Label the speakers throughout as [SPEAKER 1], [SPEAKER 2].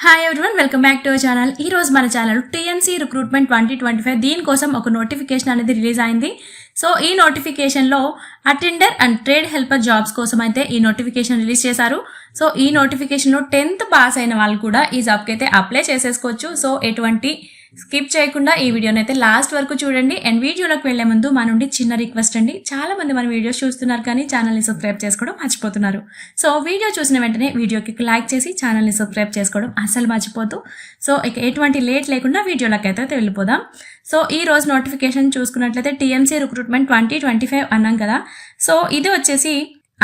[SPEAKER 1] Hi everyone, welcome back to our channel. ఈ రోజు మన ఛానల్ టీఎంసీ రిక్రూట్మెంట్ 2025 దీనికోసం ఒక నోటిఫికేషన్ అనేది రిలీజ్ అయింది. సో ఈ నోటిఫికేషన్లో attender and trade helper jobs కోసం అయితే ఈ నోటిఫికేషన్ రిలీజ్ చేశారు. సో ఈ నోటిఫికేషన్లో 10th పాస్ అయిన వాళ్ళు కూడా ఈ జాబ్కి అయితే అప్లై చేసేసుకోవచ్చు. సో ఎటువంటి స్కిప్ చేయకుండా ఈ వీడియోని అయితే లాస్ట్ వరకు చూడండి. అండ్ వీడియోలోకి వెళ్లే ముందు మా నుండి చిన్న రిక్వెస్ట్ అండి, చాలా మంది మన వీడియోస్ చూస్తున్నారు కానీ ఛానల్ని సబ్స్క్రైబ్ చేసుకోవడం మర్చిపోతున్నారు. సో వీడియో చూసిన వెంటనే వీడియోకి లైక్ చేసి ఛానల్ని సబ్స్క్రైబ్ చేసుకోవడం అస్సలు మర్చిపోతూ. సో ఇక ఎటువంటి లేట్ లేకుండా వీడియోలోకి అయితే వెళ్ళిపోదాం. సో ఈ రోజు నోటిఫికేషన్ చూసుకున్నట్లయితే టీఎంసీ రిక్రూట్మెంట్ 2025 అన్నాం కదా. సో ఇది వచ్చేసి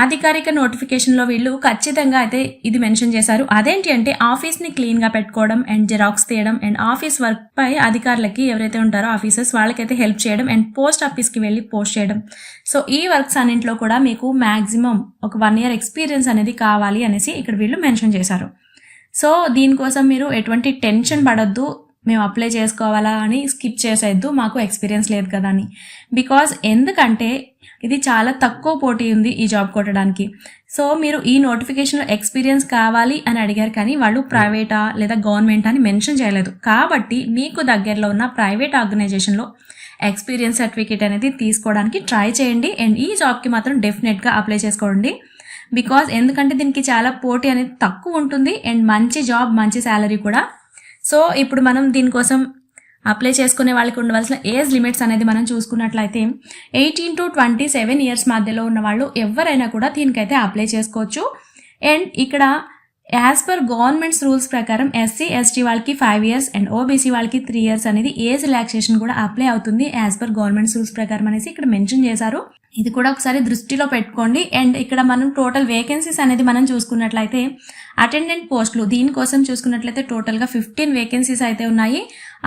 [SPEAKER 1] అధికారిక నోటిఫికేషన్లో వీళ్ళు ఖచ్చితంగా అయితే ఇది మెన్షన్ చేశారు. అదేంటి అంటే ఆఫీస్ని క్లీన్గా పెట్టుకోవడం అండ్ జిరాక్స్ తీయడం అండ్ ఆఫీస్ వర్క్ పై అధికారులకి ఎవరైతే ఉంటారో ఆఫీసర్స్ వాళ్ళకైతే హెల్ప్ చేయడం అండ్ పోస్ట్ ఆఫీస్కి వెళ్ళి పోస్ట్ చేయడం. సో ఈ వర్క్స్ అన్నింటిలో కూడా మీకు మ్యాక్సిమం ఒక 1 year ఎక్స్పీరియన్స్ అనేది కావాలి అనేసి ఇక్కడ వీళ్ళు మెన్షన్ చేశారు. సో దీనికోసం మీరు ఎటువంటి టెన్షన్ పడొద్దు, మేము అప్లై చేసుకోవాలా అని స్కిప్ చేసేద్దు, మాకు ఎక్స్పీరియన్స్ లేదు కదా అని. బికాజ్ ఎందుకంటే ఇది చాలా తక్కువ పోటీ ఉంది ఈ జాబ్ కొట్టడానికి. సో మీరు ఈ నోటిఫికేషన్లో ఎక్స్పీరియన్స్ కావాలి అని అడిగారు కానీ వాళ్ళు ప్రైవేటా లేదా గవర్నమెంట్ అని మెన్షన్ చేయలేదు. కాబట్టి మీకు దగ్గరలో ఉన్న ప్రైవేట్ ఆర్గనైజేషన్లో ఎక్స్పీరియన్స్ సర్టిఫికేట్ అనేది తీసుకోవడానికి ట్రై చేయండి. అండ్ ఈ జాబ్కి మాత్రం డెఫినెట్గా అప్లై చేసుకోండి. బికాజ్ ఎందుకంటే దీనికి చాలా పోటీ అనేది తక్కువ ఉంటుంది అండ్ మంచి జాబ్, మంచి శాలరీ కూడా. సో ఇప్పుడు మనం దీనికోసం అప్లై చేసుకునే వాళ్ళకి ఉండవలసిన ఏజ్ లిమిట్స్ అనేది మనం చూసుకున్నట్లయితే 18 to 27 years మధ్యలో ఉన్న వాళ్ళు ఎవరైనా కూడా దీనికైతే అప్లై చేసుకోవచ్చు. అండ్ ఇక్కడ యాజ్ పర్ గవర్నమెంట్స్ రూల్స్ ప్రకారం SC ST వాళ్ళకి 5 years అండ్ OBC వాళ్ళకి 3 years అనేది ఏజ్ రిలాక్సేషన్ కూడా అప్లై అవుతుంది యాజ్ పర్ గవర్నమెంట్స్ రూల్స్ ప్రకారం అనేసి ఇక్కడ మెన్షన్ చేశారు. ఇది కూడా ఒకసారి దృష్టిలో పెట్టుకోండి. అండ్ ఇక్కడ మనం టోటల్ వేకెన్సీస్ అనేది మనం చూసుకున్నట్లయితే అటెండెంట్ పోస్టులు దీనికోసం చూసుకున్నట్లయితే టోటల్గా 15 వేకెన్సీస్ అయితే ఉన్నాయి.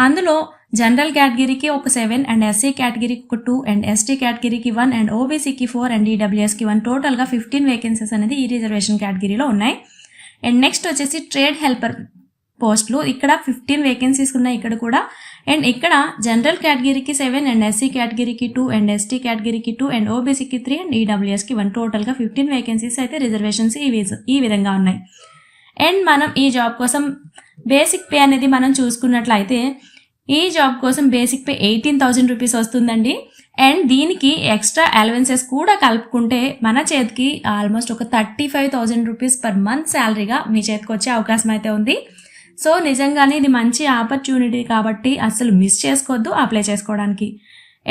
[SPEAKER 1] అందులో జనరల్ కేటగిరీకి ఒక 7 అండ్ SC కేటగిరీకి ఒక 2 అండ్ ST కేటగిరీకి 1 అండ్ OBCకి 4 అండ్ EWSకి 1 టోటల్గా 15 వేకెన్సీస్ అనేది ఈ రిజర్వేషన్ కేటగిరీలో ఉన్నాయి. అండ్ నెక్స్ట్ వచ్చేసి ట్రేడ్ హెల్పర్ పోస్టులు ఇక్కడ 15 వేకెన్సీస్ ఉన్నాయి ఇక్కడ కూడా. అండ్ ఇక్కడ జనరల్ కేటగిరీకి 7 అండ్ SC కేటగిరీకి 2 అండ్ ST కేటగిరీకి 2 అండ్ OBCకి 3 అండ్ EWSకి 1 టోటల్గా 15 వేకెన్సీస్ అయితే రిజర్వేషన్స్ ఈ విధంగా ఉన్నాయి. అండ్ మనం ఈ జాబ్ కోసం బేసిక్ పే అనేది మనం చూసుకున్నట్లయితే ఈ జాబ్ కోసం బేసిక్ పే 18,000 రూపీస్ వస్తుందండి. అండ్ దీనికి ఎక్స్ట్రా అలవెన్సెస్ కూడా కలుపుకుంటే మన చేతికి ఆల్మోస్ట్ ఒక 35,000 రూపీస్ పర్ మంత్ శాలరీగా మీ చేతికి వచ్చే అవకాశం అయితే ఉంది. సో నిజంగానే ఇది మంచి ఆపర్చునిటీ కాబట్టి అసలు మిస్ చేసుకోవద్దు అప్లై చేసుకోవడానికి.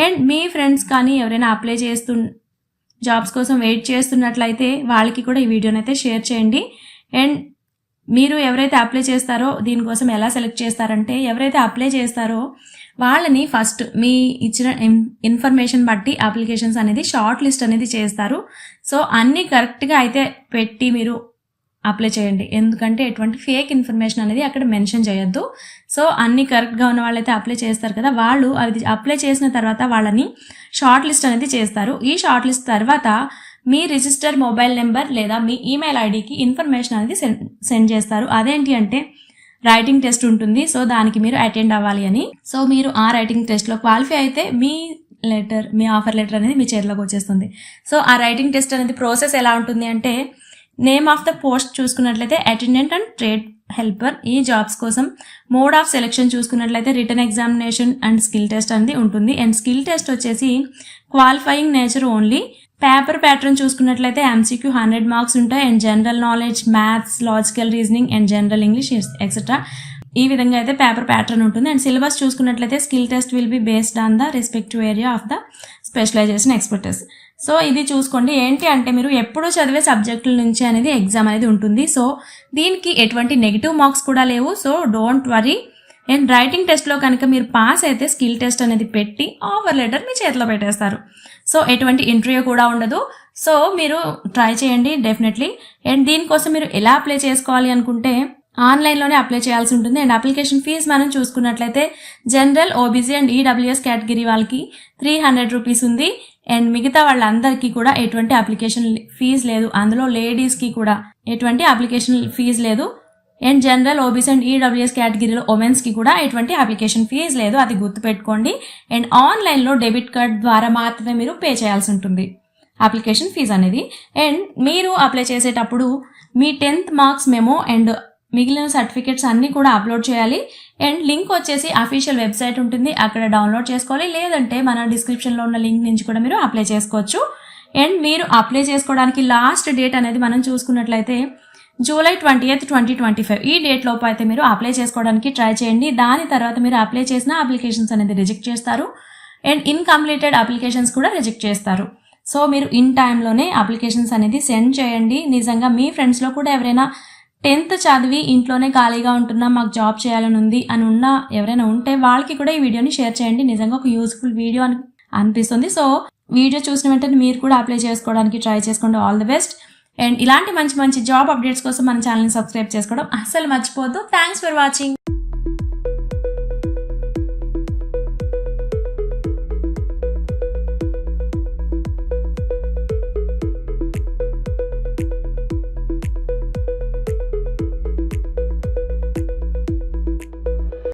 [SPEAKER 1] అండ్ మీ ఫ్రెండ్స్ కానీ ఎవరైనా అప్లై జాబ్స్ కోసం వెయిట్ చేస్తున్నట్లయితే వాళ్ళకి కూడా ఈ వీడియోని అయితే షేర్ చేయండి. అండ్ మీరు ఎవరైతే అప్లై చేస్తారో దీనికోసం ఎలా సెలెక్ట్ చేస్తారంటే ఎవరైతే అప్లై చేస్తారో వాళ్ళని ఫస్ట్ మీ ఇచ్చిన ఇన్ఫర్మేషన్ బట్టి అప్లికేషన్స్ అనేది షార్ట్ లిస్ట్ అనేది చేస్తారు. సో అన్నీ కరెక్ట్గా అయితే పెట్టి మీరు అప్లై చేయండి. ఎందుకంటే ఎటువంటి ఫేక్ ఇన్ఫర్మేషన్ అనేది అక్కడ మెన్షన్ చేయొద్దు. సో అన్ని కరెక్ట్గా ఉన్న వాళ్ళైతే అప్లై చేస్తారు కదా, వాళ్ళు అది అప్లై చేసిన తర్వాత వాళ్ళని షార్ట్ లిస్ట్ అనేది చేస్తారు. ఈ షార్ట్ లిస్ట్ తర్వాత మీ రిజిస్టర్ మొబైల్ నెంబర్ లేదా మీ ఈమెయిల్ ఐడికి ఇన్ఫర్మేషన్ అనేది సెండ్ చేస్తారు. అదేంటి అంటే రైటింగ్ టెస్ట్ ఉంటుంది. సో దానికి మీరు అటెండ్ అవ్వాలి అని. సో మీరు ఆ రైటింగ్ టెస్ట్లో క్వాలిఫై అయితే మీ ఆఫర్ లెటర్ అనేది మీ చేతిలోకి వచ్చేస్తుంది. సో ఆ రైటింగ్ టెస్ట్ అనేది ప్రాసెస్ ఎలా ఉంటుంది అంటే నేమ్ ఆఫ్ ద పోస్ట్ చూసుకున్నట్లయితే అటెండెంట్ అండ్ ట్రేడ్ హెల్పర్. ఈ జాబ్స్ కోసం మోడ్ ఆఫ్ సెలెక్షన్ చూసుకున్నట్లయితే written examination and skill test అనేది ఉంటుంది. అండ్ స్కిల్ టెస్ట్ వచ్చేసి qualifying nature only. Paper pattern చూసుకున్నట్లయితే MCQ 100 మార్క్స్ ఉంటాయి. And general knowledge, maths, logical reasoning and general English etcetera ఈ విధంగా అయితే పేపర్ ప్యాటర్న్ ఉంటుంది. అండ్ సిలబస్ చూసుకున్నట్లయితే skill test will be based on the respective area of the specialization expertise. So ఇది చూసుకోండి. ఏంటి అంటే మీరు ఎప్పుడూ చదివే సబ్జెక్టుల నుంచి అనేది ఎగ్జామ్ అనేది ఉంటుంది. సో దీనికి ఎటువంటి నెగిటివ్ మార్క్స్ కూడా లేవు. So don't worry. And writing టెస్ట్లో కనుక మీరు పాస్ అయితే స్కిల్ టెస్ట్ అనేది పెట్టి ఆఫర్ లెటర్ మీ చేతిలో పెట్టేస్తారు. సో ఎటువంటి ఇంటర్వ్యూ కూడా ఉండదు. సో మీరు ట్రై చేయండి డెఫినెట్లీ. అండ్ దీనికోసం మీరు ఎలా అప్లై చేసుకోవాలి అనుకుంటే ఆన్లైన్లోనే అప్లై చేయాల్సి ఉంటుంది. అండ్ అప్లికేషన్ ఫీజ్ మనం చూసుకున్నట్లయితే general, OBC and EWS category వాళ్ళకి 300 రూపీస్ ఉంది. అండ్ మిగతా వాళ్ళందరికీ కూడా ఎటువంటి అప్లికేషన్ ఫీజు లేదు. అందులో లేడీస్కి కూడా ఎటువంటి అప్లికేషన్ ఫీజు లేదు. And general, OBC and EWS కేటగిరీలో ఉమెన్స్కి కూడా ఎటువంటి అప్లికేషన్ ఫీజు లేదు, అది గుర్తుపెట్టుకోండి. అండ్ ఆన్లైన్లో డెబిట్ కార్డ్ ద్వారా మాత్రమే మీరు పే చేయాల్సి ఉంటుంది అప్లికేషన్ ఫీజు అనేది. అండ్ మీరు అప్లై చేసేటప్పుడు మీ 10th మార్క్స్ మెమో అండ్ మిగిలిన సర్టిఫికేట్స్ అన్నీ కూడా అప్లోడ్ చేయాలి. అండ్ లింక్ వచ్చేసి అఫీషియల్ వెబ్సైట్ ఉంటుంది, అక్కడ డౌన్లోడ్ చేసుకోవాలి. లేదంటే మన డిస్క్రిప్షన్లో ఉన్న లింక్ నుంచి కూడా మీరు అప్లై చేసుకోవచ్చు. అండ్ మీరు అప్లై చేసుకోవడానికి లాస్ట్ డేట్ అనేది మనం చూసుకున్నట్లయితే జూలై 20th 2025 ఈ డేట్ లోపు అయితే మీరు అప్లై చేసుకోవడానికి ట్రై చేయండి. దాని తర్వాత మీరు అప్లై చేసిన అప్లికేషన్స్ అనేది రిజెక్ట్ చేస్తారు అండ్ ఇన్కంప్లీటెడ్ అప్లికేషన్స్ కూడా రిజెక్ట్ చేస్తారు. సో మీరు ఇన్ టైంలోనే అప్లికేషన్స్ అనేది సెండ్ చేయండి. నిజంగా మీ ఫ్రెండ్స్లో కూడా ఎవరైనా 10th చదివి ఇంట్లోనే ఖాళీగా ఉంటున్నా మాకు జాబ్ చేయాలని ఉంది అని ఎవరైనా ఉంటే వాళ్ళకి కూడా ఈ వీడియోని షేర్ చేయండి. నిజంగా ఒక యూస్ఫుల్ వీడియో అనిపిస్తుంది. సో వీడియో చూసిన వెంటనే మీరు కూడా అప్లై చేసుకోవడానికి ట్రై చేసుకోండి. All the best. అండ్ ఇలాంటి మంచి మంచి జాబ్ అప్డేట్స్ కోసం మన ఛానల్ని సబ్స్క్రైబ్ చేసుకోవడం అస్సలు మర్చిపోవద్దు. Thanks for watching.